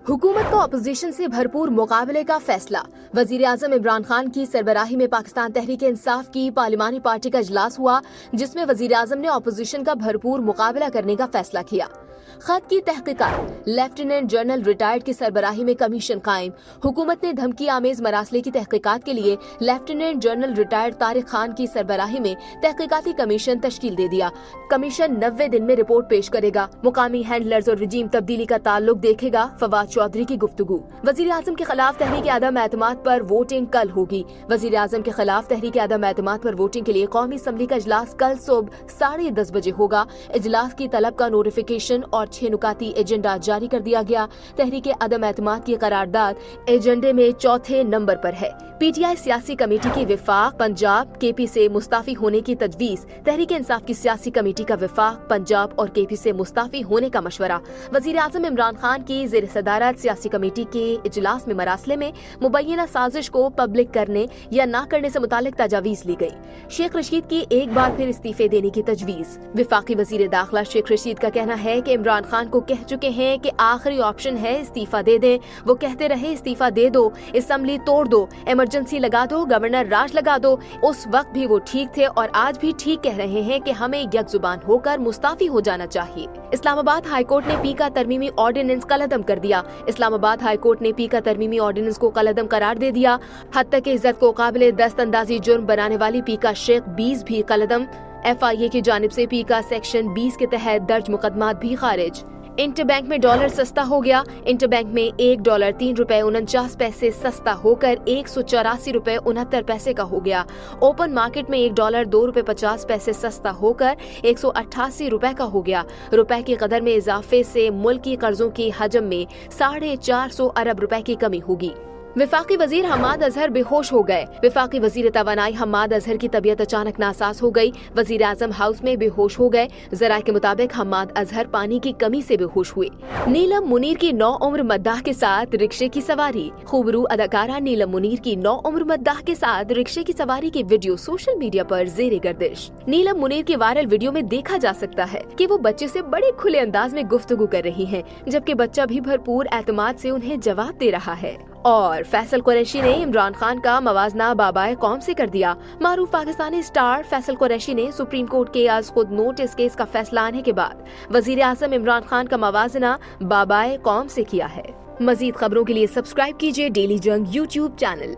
हुकूमत का अपोजिशन से भरपूर मुकाबले का फैसला। वजीर आजम इमरान खान की सरबराही में पाकिस्तान तहरीक इंसाफ की पार्लिमानी पार्टी का इजलास हुआ, जिसमें वजीर आजम ने अपोजिशन का भरपूर मुकाबला करने का फैसला किया। खत की तहकीकात, लेफ्टिनेंट जनरल रिटायर्ड की सरबराही में कमीशन कायम। हुकूमत ने धमकी आमेज मरासले की तहकीकात के लिए lieutenant general retired Tariq Khan की सरबराही में तहकीकाती कमीशन तश्कील दे दिया। कमीशन 90 दिन में रिपोर्ट पेश करेगा। मुकामी हैंडलर्स और रजीम तब्दीली का ताल्लुक देखेगा। फवाद चौधरी की गुफ्तगू। वजीर आजम के खिलाफ तहरीक अदम एतमाद पर वोटिंग कल होगी। वजीर आजम के खिलाफ तहरीक अदम एतमाद पर वोटिंग के लिए कौमी असम्बली का इजलास कल सुबह 10:30 बजे होगा। इजलास की तलब का नोटिफिकेशन और 6 नुकाती एजेंडा जारी कर दिया गया। तहरीक अदम एतमाद की करारदाद एजेंडे में चौथे नंबर पर है। पीटीआई सियासी कमेटी की विफाक पंजाब केपी से मुस्ताफी होने की तजवीज। तहरीक इंसाफ की सियासी कमेटी का विफाक पंजाब और केपी से मुस्ताफी होने का मशवरा। वजीर आजम इमरान खान की ज़ेर सदारत सियासी कमेटी के इजलास में मरासले में मुबैना साजिश को पब्लिक करने या न करने से मुतालिक तजावीज ली गयी। शेख रशीद की एक बार फिर इस्तीफे देने की तजवीज। विफाकी वजीर दाखिला शेख रशीद का कहना है कि इमरान खान को कह चुके हैं कि आखिरी ऑप्शन है इस्तीफा दे दें। वो कहते रहे इस्तीफा दे दो, असम्बली तोड़ दो, इमरजेंसी लगा दो, गवर्नर राज लगा दो। उस वक्त भी वो ठीक थे और आज भी ठीक कह रहे हैं कि हमें यकजुबान होकर मुस्ताफी हो जाना चाहिए। इस्लामाबाद हाईकोर्ट ने पी का तरमीमी ऑर्डिनेंस कलअदम कर दिया। इस्लामाबाद हाईकोर्ट ने पी का तरमीमी ऑर्डिनेंस को कलअदम करार दे दिया। हद तक इज्जत को काबिल दस्तअंदाजी जुर्म बनाने वाली पी का शेख 20 भी कलअदम। FIA की जानिब से पी का सेक्शन 20 के तहत दर्ज मुकदमात भी खारिज। इंटरबैंक में डॉलर सस्ता हो गया। इंटरबैंक में $1 ₹3.49 सस्ता होकर $184.69 का हो गया। ओपन मार्केट में $1 $2.50 सस्ता होकर $188 का हो गया। रुपए की कदर में इजाफे से मुल्की कर्जों के हजम में 450 अरब रुपए की कमी होगी। विफाकी वजीर हम्माद अजहर बेहोश हो गए। विफाकी वजीर तवानाई हम्माद अजहर की तबीयत अचानक नासाज हो गई। वजीर आजम हाउस में बेहोश हो गए। जराये के मुताबिक हम्माद अजहर पानी की कमी से बेहोश हुए। नीलम मुनीर की 9 उम्र मद्दाह के साथ रिक्शे की सवारी। खूबरू अदाकारा नीलम मुनीर की 9 उम्र मद्दाह के साथ रिक्शे की सवारी की वीडियो सोशल मीडिया पर जेरे गर्दिश। नीलम मुनीर की वायरल वीडियो में देखा जा सकता है कि वो बच्चे से बड़े खुले अंदाज में गुफ्तगू कर रही हैं, जबकि बच्चा भी भरपूर एतमाद से उन्हें जवाब दे रहा है। और फैसल कुरैशी ने इमरान खान का मवाजना बाबाए कौम से कर दिया। मारूफ पाकिस्तानी स्टार फैसल कुरैशी ने सुप्रीम कोर्ट के आज खुद नोटिस केस का फैसला आने के बाद वजीर आजम इमरान खान का मवाजना बाबाए कौम से किया है। मजीद खबरों के लिए सब्सक्राइब कीजिए डेली जंग YouTube चैनल।